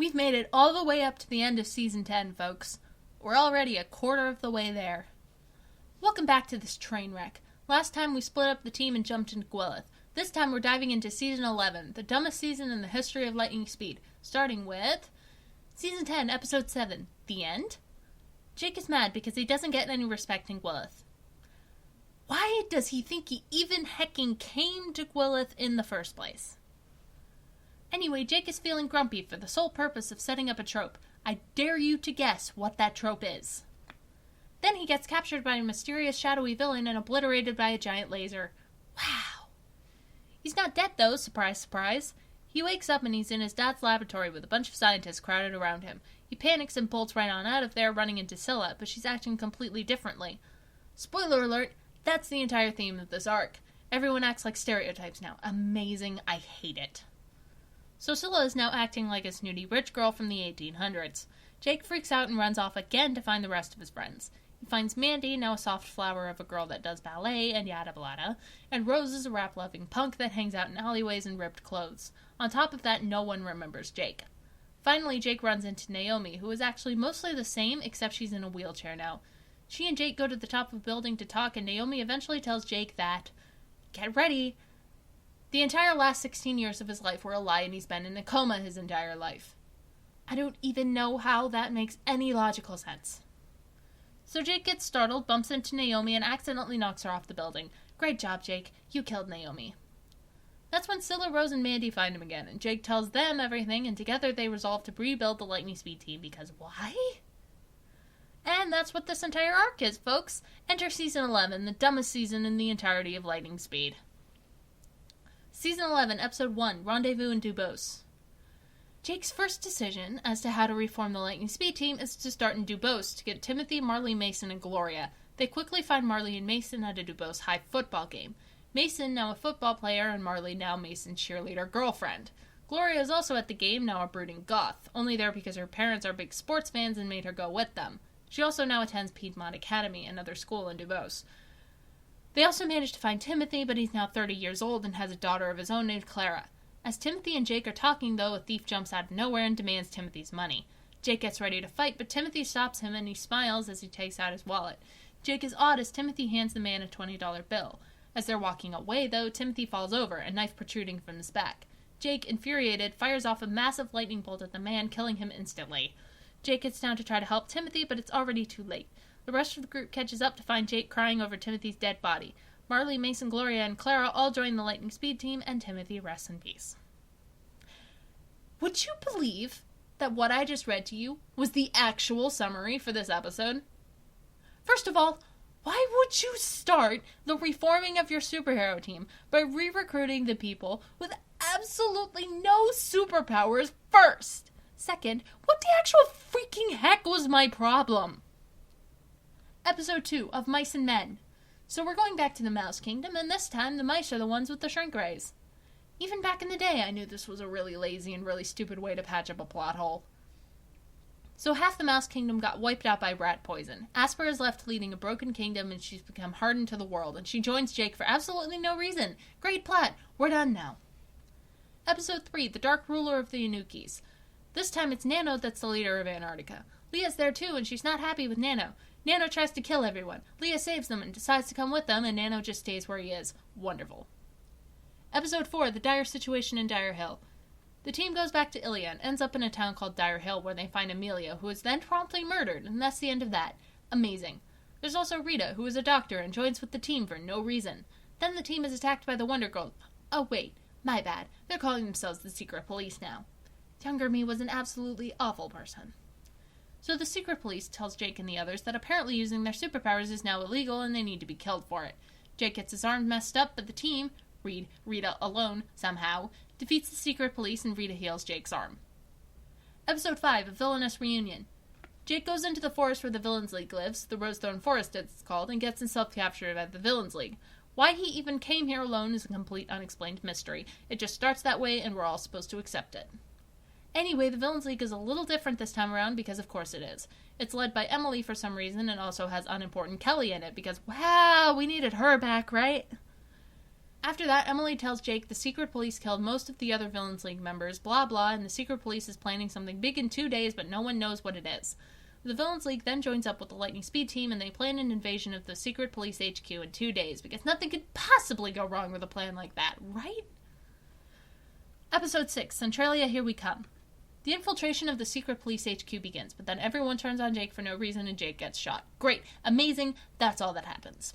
We've made it all the way up to the end of Season 10, folks. We're already a quarter of the way there. Welcome back to this train wreck. Last time we split up the team and jumped into GWILITH. This time we're diving into Season 11, the dumbest season in the history of lightning speed, starting with Season 10, Episode 7, The End? Jake is mad because he doesn't get any respect in GWILITH. Why does he think he even hecking came to GWILITH in the first place? Anyway, Jake is feeling grumpy for the sole purpose of setting up a trope. I dare you to guess what that trope is. Then he gets captured by a mysterious shadowy villain and obliterated by a giant laser. Wow. He's not dead though, surprise, surprise. He wakes up and he's in his dad's laboratory with a bunch of scientists crowded around him. He panics and bolts right on out of there, running into Scylla, but she's acting completely differently. Spoiler alert, that's the entire theme of this arc. Everyone acts like stereotypes now. Amazing, I hate it. So Scylla is now acting like a snooty rich girl from the 1800s. Jake freaks out and runs off again to find the rest of his friends. He finds Mandy, now a soft flower of a girl that does ballet and yada blada, and Rose is a rap-loving punk that hangs out in alleyways in ripped clothes. On top of that, no one remembers Jake. Finally, Jake runs into Naomi, who is actually mostly the same, except she's in a wheelchair now. She and Jake go to the top of a building to talk, and Naomi eventually tells Jake that, get ready, the entire last 16 years of his life were a lie and he's been in a coma his entire life. I don't even know how that makes any logical sense. So Jake gets startled, bumps into Naomi, and accidentally knocks her off the building. Great job, Jake. You killed Naomi. That's when Scylla, Rose, and Mandy find him again, and Jake tells them everything, and together they resolve to rebuild the Lightning Speed team, because why? And that's what this entire arc is, folks. Enter Season 11, the dumbest season in the entirety of Lightning Speed. Season 11, Episode 1, Rendezvous in DUBOSE. Jake's first decision as to how to reform the Lightning Speed team is to start in DUBOSE to get Timothy, Marley, Mason, and Gloria. They quickly find Marley and Mason at a DUBOSE High football game. Mason, now a football player, and Marley, now Mason's cheerleader girlfriend. Gloria is also at the game, now a brooding goth, only there because her parents are big sports fans and made her go with them. She also now attends Piedmont Academy, another school in DUBOSE. They also managed to find Timothy, but he's now 30 years old and has a daughter of his own named Clara. As Timothy and Jake are talking, though, a thief jumps out of nowhere and demands Timothy's money. Jake gets ready to fight, but Timothy stops him and he smiles as he takes out his wallet. Jake is awed as Timothy hands the man a $20 bill. As they're walking away, though, Timothy falls over, a knife protruding from his back. Jake, infuriated, fires off a massive lightning bolt at the man, killing him instantly. Jake gets down to try to help Timothy, but it's already too late. The rest of the group catches up to find Jake crying over Timothy's dead body. Marley, Mason, Gloria, and Clara all join the Lightning Speed team, and Timothy rests in peace. Would you believe that what I just read to you was the actual summary for this episode? First of all, why would you start the reforming of your superhero team by re-recruiting the people with absolutely no superpowers first? Second, what the actual freaking heck was my problem? Episode 2 of Mice and Men. So we're going back to the Mouse Kingdom, and this time the mice are the ones with the shrink rays. Even back in the day, I knew this was a really lazy and really stupid way to patch up a plot hole. So half the Mouse Kingdom got wiped out by rat poison. Asper is left leading a broken kingdom, and she's become hardened to the world, and she joins Jake for absolutely no reason. Great plot. We're done now. Episode 3, The Dark Ruler of the INUKIS. This time it's Nano that's the leader of Antarctica. Leah's there too, and she's not happy with Nano. Nano tries to kill everyone. Leah saves them and decides to come with them, and Nano just stays where he is. Wonderful. Episode 4, The Dire Situation in Dire Hill. The team goes back to Ilia and ends up in a town called Dire Hill where they find Amelia, who is then promptly murdered, and that's the end of that. Amazing. There's also Rita, who is a doctor and joins with the team for no reason. Then the team is attacked by the Wonder Girls. Oh wait, my bad. They're calling themselves the Secret Police now. Younger me was an absolutely awful person. So the Secret Police tells Jake and the others that apparently using their superpowers is now illegal and they need to be killed for it. Jake gets his arm messed up, but the team, Rita alone, somehow, defeats the Secret Police and Rita heals Jake's arm. Episode 5, A Villainous Reunion. Jake goes into the forest where the Villains League lives, the Rosethorn Forest it's called, and gets himself captured at the Villains League. Why he even came here alone is a complete unexplained mystery. It just starts that way and we're all supposed to accept it. Anyway, the Villains League is a little different this time around because of course it is. It's led by Emily for some reason and also has unimportant Kelly in it because, wow, we needed her back, right? After that, Emily tells Jake the secret police killed most of the other Villains League members, blah blah, and the secret police is planning something big in 2 days, but no one knows what it is. The Villains League then joins up with the Lightning Speed team, and they plan an invasion of the secret police HQ in 2 days, because nothing could possibly go wrong with a plan like that, right? Episode 6, Centralia, Here We Come. The infiltration of the secret police HQ begins, but then everyone turns on Jake for no reason and Jake gets shot. Great. Amazing. That's all that happens.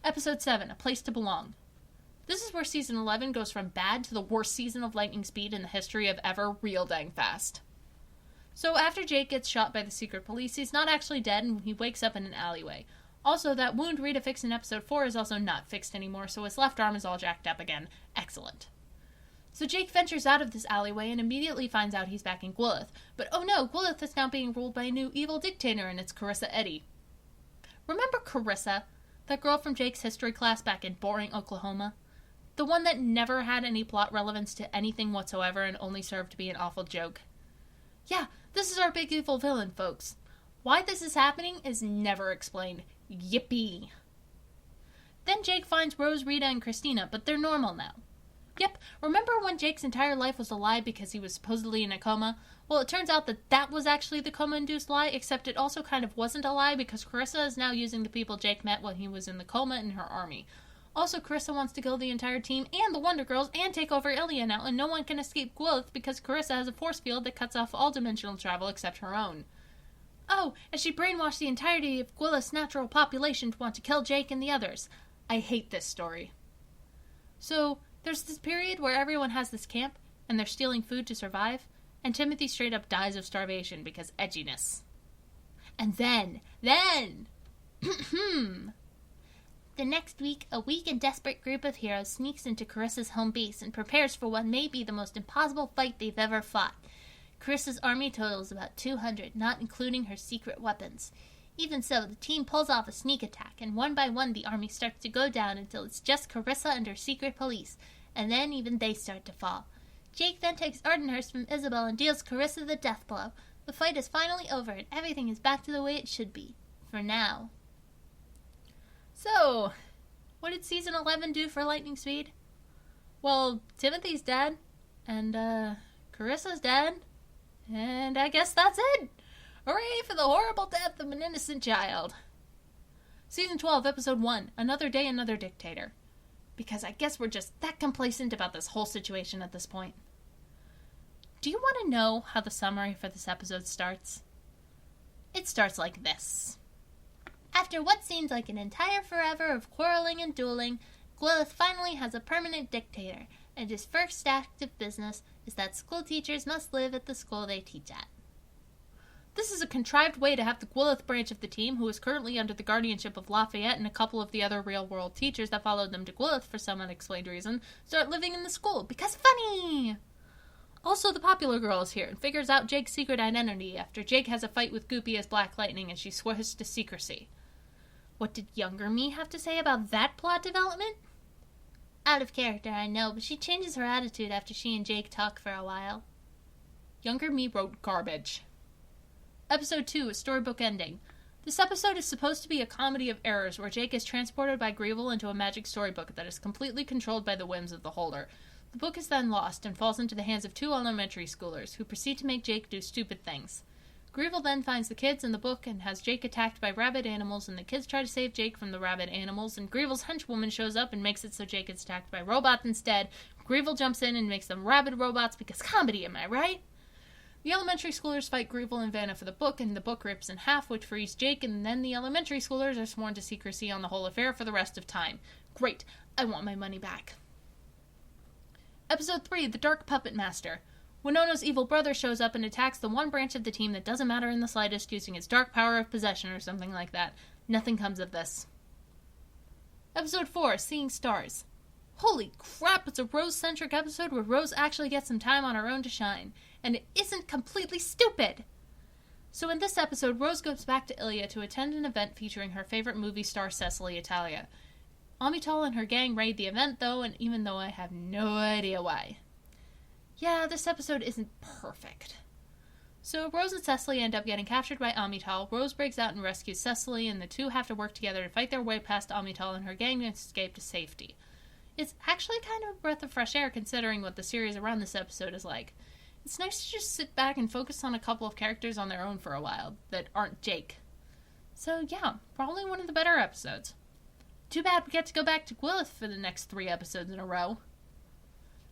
Episode 7, A Place to Belong. This is where Season 11 goes from bad to the worst season of Lightning Speed in the history of ever, real dang fast. So after Jake gets shot by the secret police, he's not actually dead and he wakes up in an alleyway. Also, that wound Rita fixed in episode 4 is also not fixed anymore, so his left arm is all jacked up again. Excellent. So Jake ventures out of this alleyway and immediately finds out he's back in GWILITH. But oh no, GWILITH is now being ruled by a new evil dictator, and it's Carissa Eddy. Remember Carissa? That girl from Jake's history class back in boring Oklahoma? The one that never had any plot relevance to anything whatsoever and only served to be an awful joke? Yeah, this is our big evil villain, folks. Why this is happening is never explained. Yippee! Then Jake finds Rose, Rita, and Christina, but they're normal now. Yep, remember when Jake's entire life was a lie because he was supposedly in a coma? Well, it turns out that was actually the coma-induced lie, except it also kind of wasn't a lie because Carissa is now using the people Jake met when he was in the coma in her army. Also, Carissa wants to kill the entire team and the Wonder Girls and take over Ilia now, and no one can escape GWILITH because Carissa has a force field that cuts off all dimensional travel except her own. Oh, and she brainwashed the entirety of GWILITH's natural population to want to kill Jake and the others. I hate this story. So, there's this period where everyone has this camp, and they're stealing food to survive, and Timothy straight up dies of starvation because edginess. And then, the next week, a weak and desperate group of heroes sneaks into Carissa's home base and prepares for what may be the most impossible fight they've ever fought. Carissa's army totals about 200, not including her secret weapons. Even so, the team pulls off a sneak attack, and one by one the army starts to go down until it's just Carissa and her secret police, and then even they start to fall. Jake then takes Ardenhurst from Isabel and deals Carissa the death blow. The fight is finally over, and everything is back to the way it should be. For now. So, what did Season 11 do for Lightning Speed? Well, Timothy's dead, and, Carissa's dead, and I guess that's it! Hooray for the horrible death of an innocent child! Season 12, Episode 1, Another Day, Another Dictator. Because I guess we're just that complacent about this whole situation at this point. Do you want to know how the summary for this episode starts? It starts like this. After what seems like an entire forever of quarreling and dueling, GWILITH finally has a permanent dictator, and his first act of business is that school teachers must live at the school they teach at. This is a contrived way to have the GWILITH branch of the team, who is currently under the guardianship of Lafayette and a couple of the other real-world teachers that followed them to GWILITH for some unexplained reason, start living in the school, because funny! Also, the popular girl is here and figures out Jake's secret identity after Jake has a fight with Goopy as Black Lightning and she swears to secrecy. What did younger me have to say about that plot development? Out of character, I know, but she changes her attitude after she and Jake talk for a while. Younger me wrote garbage. Episode 2, A Storybook Ending. This episode is supposed to be a comedy of errors where Jake is transported by Grievel into a magic storybook that is completely controlled by the whims of the holder. The book is then lost and falls into the hands of 2 elementary schoolers, who proceed to make Jake do stupid things. Grievel then finds the kids in the book and has Jake attacked by rabid animals, and the kids try to save Jake from the rabid animals, and Grievel's henchwoman shows up and makes it so Jake is attacked by robots instead. Grievel jumps in and makes them rabid robots because comedy, am I right? The elementary schoolers fight Grievel and Vanna for the book, and the book rips in half, which frees Jake, and then the elementary schoolers are sworn to secrecy on the whole affair for the rest of time. Great. I want my money back. Episode 3, The Dark Puppet Master. Winnona's evil brother shows up and attacks the one branch of the team that doesn't matter in the slightest, using its dark power of possession or something like that. Nothing comes of this. Episode 4, Seeing Stars. Holy crap, it's a Rose-centric episode where Rose actually gets some time on her own to shine. And it isn't completely stupid! So in this episode, Rose goes back to Ilia to attend an event featuring her favorite movie star Cecily Italia. Amital and her gang raid the event, though, and even though I have no idea why. Yeah, this episode isn't perfect. So Rose and Cecily end up getting captured by Amital. Rose breaks out and rescues Cecily, and the two have to work together to fight their way past Amital and her gang and escape to safety. It's actually kind of a breath of fresh air considering what the series around this episode is like. It's nice to just sit back and focus on a couple of characters on their own for a while that aren't Jake. So yeah, probably one of the better episodes. Too bad we get to go back to GWILITH for the next 3 episodes in a row.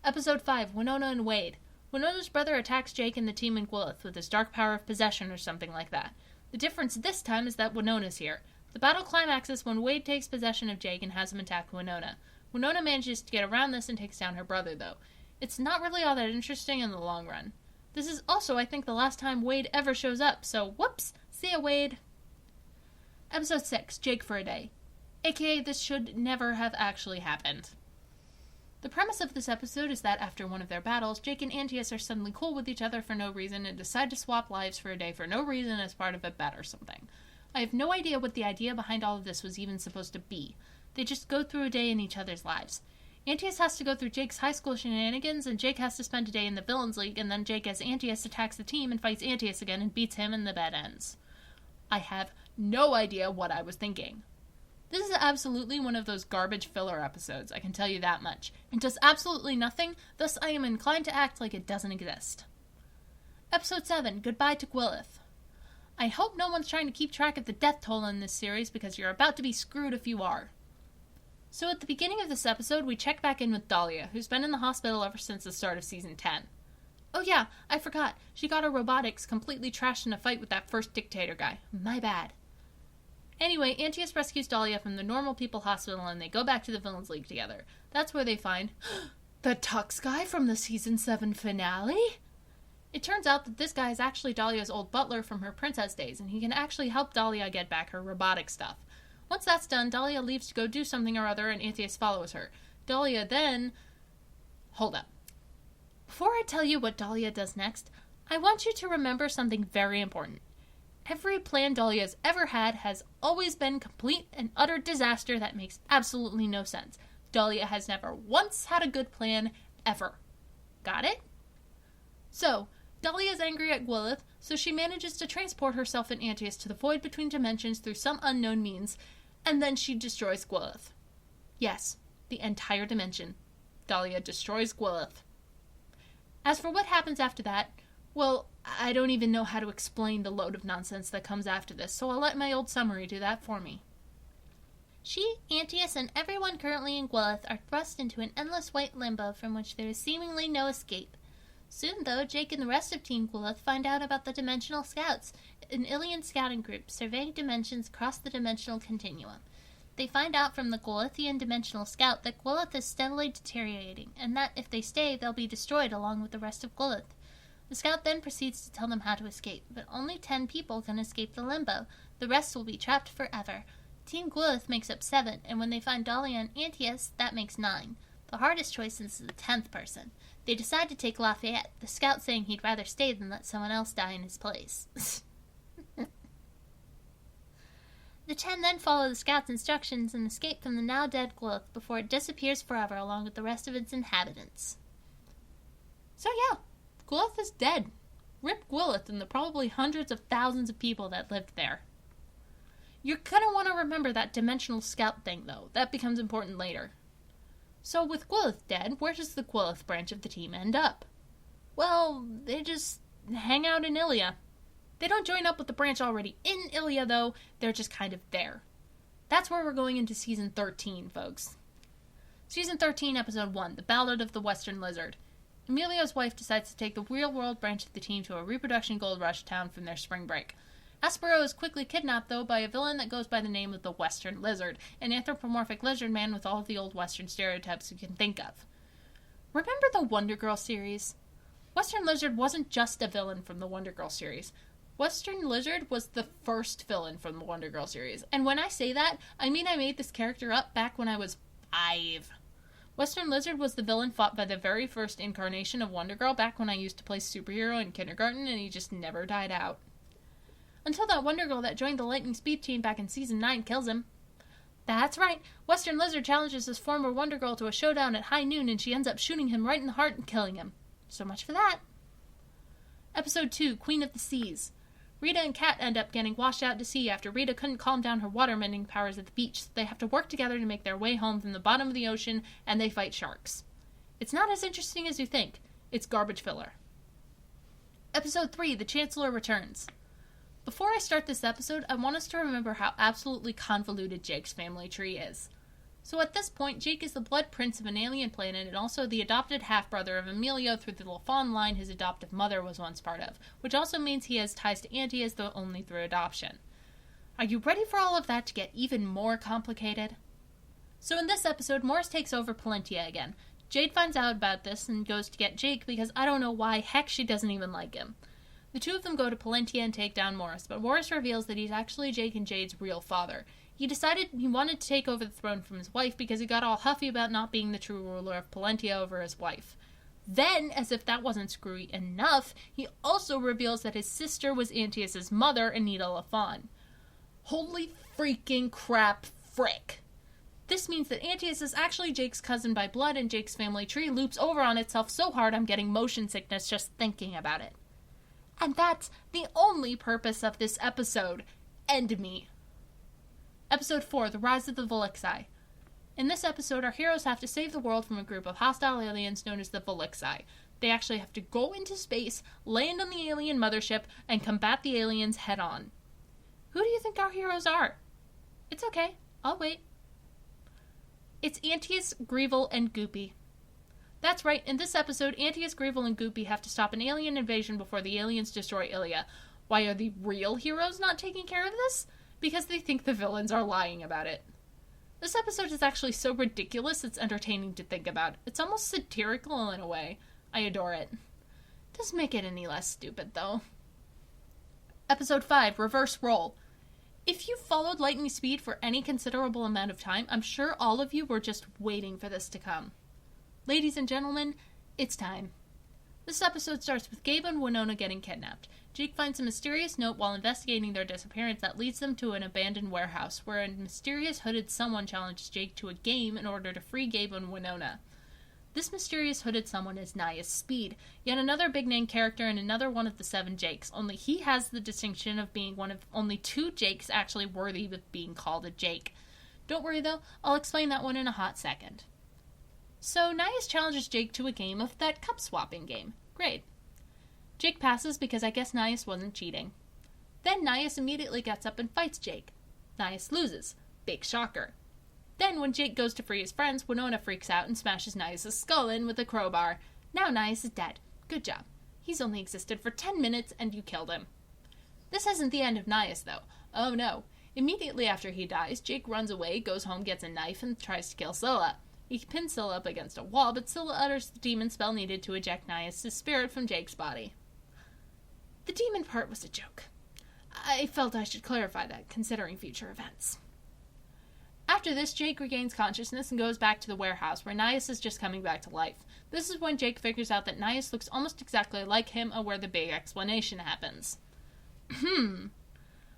Episode 5, Winona and Wade. Winona's brother attacks Jake and the team in GWILITH with his dark power of possession or something like that. The difference this time is that Winona's here. The battle climaxes when Wade takes possession of Jake and has him attack Winona. Winona manages to get around this and takes down her brother, though. It's not really all that interesting in the long run. This is also, I think, the last time Wade ever shows up, so whoops! See ya, Wade! Episode 6, Jake for a Day. AKA, this should never have actually happened. The premise of this episode is that after one of their battles, Jake and Antius are suddenly cool with each other for no reason and decide to swap lives for a day for no reason as part of a bet or something. I have no idea what the idea behind all of this was even supposed to be. They just go through a day in each other's lives. Antius has to go through Jake's high school shenanigans, and Jake has to spend a day in the Villains League, and then Jake as Antius attacks the team and fights Antius again and beats him, and the bet ends. I have no idea what I was thinking. This is absolutely one of those garbage filler episodes, I can tell you that much. It does absolutely nothing, thus I am inclined to act like it doesn't exist. Episode 7, Goodbye to GWILITH. I hope no one's trying to keep track of the death toll in this series, because you're about to be screwed if you are. So at the beginning of this episode, we check back in with Dahlia, who's been in the hospital ever since the start of Season 10. Oh yeah, I forgot. She got her robotics completely trashed in a fight with that first dictator guy. My bad. Anyway, Antius rescues Dahlia from the Normal People Hospital and they go back to the Villains League together. That's where they find the Tux guy from the Season 7 finale? It turns out that this guy is actually Dahlia's old butler from her princess days, and he can actually help Dahlia get back her robotic stuff. Once that's done, Dahlia leaves to go do something or other, and Antius follows her. Dahlia then... Hold up. Before I tell you what Dahlia does next, I want you to remember something very important. Every plan Dahlia's ever had has always been complete and utter disaster that makes absolutely no sense. Dahlia has never once had a good plan, ever. Got it? So, Dahlia's angry at GWILITH, so she manages to transport herself and Antius to the void between dimensions through some unknown means, and then she destroys GWILITH. Yes, the entire dimension. Dahlia destroys GWILITH. As for what happens after that, well, I don't even know how to explain the load of nonsense that comes after this, so I'll let my old summary do that for me. She, Antius, and everyone currently in GWILITH are thrust into an endless white limbo from which there is seemingly no escape. Soon, though, Jake and the rest of Team GWILITH find out about the Dimensional Scouts, an alien scouting group surveying dimensions across the dimensional continuum. They find out from the GWILITHian Dimensional Scout that GWILITH is steadily deteriorating, and that if they stay, they'll be destroyed along with the rest of GWILITH. The scout then proceeds to tell them how to escape, but only 10 people can escape the limbo. The rest will be trapped forever. Team GWILITH makes up 7, and when they find Dahlia and Antius, that makes 9. The hardest choice is the 10th person. They decide to take Lafayette, the scout saying he'd rather stay than let someone else die in his place. The 10 then follow the scout's instructions and escape from the now-dead GWILITH before it disappears forever along with the rest of its inhabitants. So yeah, GWILITH is dead. Rip GWILITH and the probably hundreds of thousands of people that lived there. You're gonna want to remember that dimensional scout thing, though. That becomes important later. So with GWILITH dead, where does the GWILITH branch of the team end up? Well, they just hang out in Ilia. They don't join up with the branch already in Ilia, though. They're just kind of there. That's where we're going into Season 13, folks. Season 13, Episode 1, The Ballad of the Western Lizard. Emilio's wife decides to take the real-world branch of the team to a reproduction gold rush town from their spring break. Aspero is quickly kidnapped, though, by a villain that goes by the name of the Western Lizard, an anthropomorphic lizard man with all of the old Western stereotypes you can think of. Remember the Wonder Girl series? Western Lizard wasn't just a villain from the Wonder Girl series. Western Lizard was the first villain from the Wonder Girl series. And when I say that, I mean I made this character up back when I was 5. Western Lizard was the villain fought by the very first incarnation of Wonder Girl back when I used to play superhero in kindergarten, and he just never died out. Until that Wonder Girl that joined the Lightning Speed team back in Season 9 kills him. That's right, Western Lizard challenges his former Wonder Girl to a showdown at high noon, and she ends up shooting him right in the heart and killing him. So much for that. Episode 2, Queen of the Seas. Rita and Kat end up getting washed out to sea after Rita couldn't calm down her water-mending powers at the beach, so they have to work together to make their way home from the bottom of the ocean, and they fight sharks. It's not as interesting as you think. It's garbage filler. Episode 3, The Chancellor Returns. Before I start this episode, I want us to remember how absolutely convoluted Jake's family tree is. So at this point, Jake is the blood prince of an alien planet and also the adopted half-brother of Emilio through the LaFawn line his adoptive mother was once part of, which also means he has ties to Auntie as though only through adoption. Are you ready for all of that to get even more complicated? So in this episode, Morris takes over Palentia again. Jade finds out about this and goes to get Jake because I don't know why heck she doesn't even like him. The two of them go to Palentia and take down Morris, but Morris reveals that he's actually Jake and Jade's real father. He decided he wanted to take over the throne from his wife because he got all huffy about not being the true ruler of Palentia over his wife. Then, as if that wasn't screwy enough, he also reveals that his sister was Antius's mother, Anita LaFawn. Holy freaking crap frick! This means that Antius is actually Jake's cousin by blood, and Jake's family tree loops over on itself so hard I'm getting motion sickness just thinking about it. And that's the only purpose of this episode. End me. Episode 4, The Rise of the VOLIXAI. In this episode, our heroes have to save the world from a group of hostile aliens known as the VOLIXAI. They actually have to go into space, land on the alien mothership, and combat the aliens head-on. Who do you think our heroes are? It's okay, I'll wait. It's Antius, Grievel, and Goopy. That's right, in this episode, Antius, Grievel, and Goopy have to stop an alien invasion before the aliens destroy Ilia. Why are the real heroes not taking care of this? Because they think the villains are lying about it. This episode is actually so ridiculous it's entertaining to think about. It's almost satirical in a way. I adore it. Doesn't make it any less stupid, though. Episode 5, Reverse Role. If you followed Lightning Speed for any considerable amount of time, I'm sure all of you were just waiting for this to come. Ladies and gentlemen, it's time. This episode starts with Gabe and Winona getting kidnapped. Jake finds a mysterious note while investigating their disappearance that leads them to an abandoned warehouse, where a mysterious hooded someone challenges Jake to a game in order to free Gabe and Winona. This mysterious hooded someone is Nias Speed, yet another big-name character and another one of the 7 Jakes, only he has the distinction of being one of only 2 Jakes actually worthy of being called a Jake. Don't worry though, I'll explain that one in a hot second. So Nias challenges Jake to a game of that cup-swapping game. Great. Jake passes because I guess Nias wasn't cheating. Then Nias immediately gets up and fights Jake. Nias loses. Big shocker. Then when Jake goes to free his friends, Winona freaks out and smashes Nias' skull in with a crowbar. Now Nias is dead. Good job. He's only existed for 10 minutes and you killed him. This isn't the end of Nias though. Oh no. Immediately after he dies, Jake runs away, goes home, gets a knife, and tries to kill Scylla. He pins Scylla up against a wall, but Scylla utters the demon spell needed to eject Nias' spirit from Jake's body. The demon part was a joke. I felt I should clarify that, considering future events. After this, Jake regains consciousness and goes back to the warehouse, where Nias is just coming back to life. This is when Jake figures out that Nias looks almost exactly like him, and where the big explanation happens.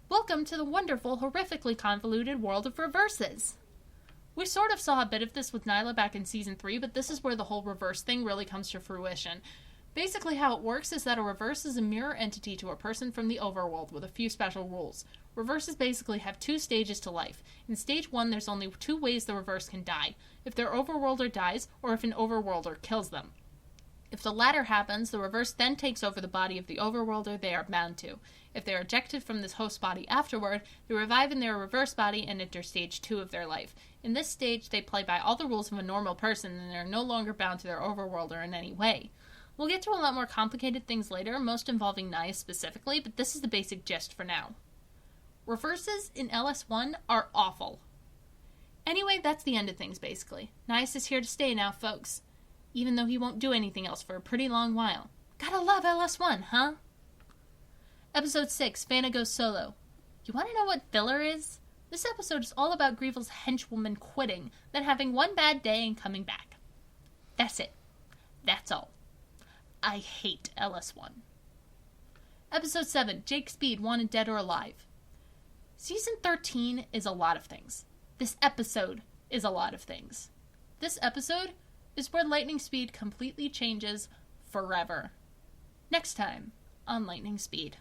Welcome to the wonderful, horrifically convoluted world of reverses. We sort of saw a bit of this with Nyla back in Season 3, but this is where the whole reverse thing really comes to fruition. Basically how it works is that a reverse is a mirror entity to a person from the overworld with a few special rules. Reverses basically have 2 stages to life. In Stage 1, there's only 2 ways the reverse can die. If their overworlder dies, or if an overworlder kills them. If the latter happens, the reverse then takes over the body of the overworlder they are bound to. If they are ejected from this host body afterward, they revive in their reverse body and enter Stage 2 of their life. In this stage, they play by all the rules of a normal person and they are no longer bound to their overworlder in any way. We'll get to a lot more complicated things later, most involving Nias specifically, but this is the basic gist for now. Reverses in LS1 are awful. Anyway, that's the end of things, basically. Nias is here to stay now, folks. Even though he won't do anything else for a pretty long while. Gotta love LS1, huh? Episode 6, Vanna Goes Solo. You wanna know what filler is? This episode is all about Grievel's henchwoman quitting, then having one bad day and coming back. That's it. That's all. I hate LS1. Episode 7, Jake Speed, Wanted Dead or Alive. Season 13 is a lot of things. This episode is a lot of things. This episode is where Lightning Speed completely changes forever. Next time on Lightning Speed.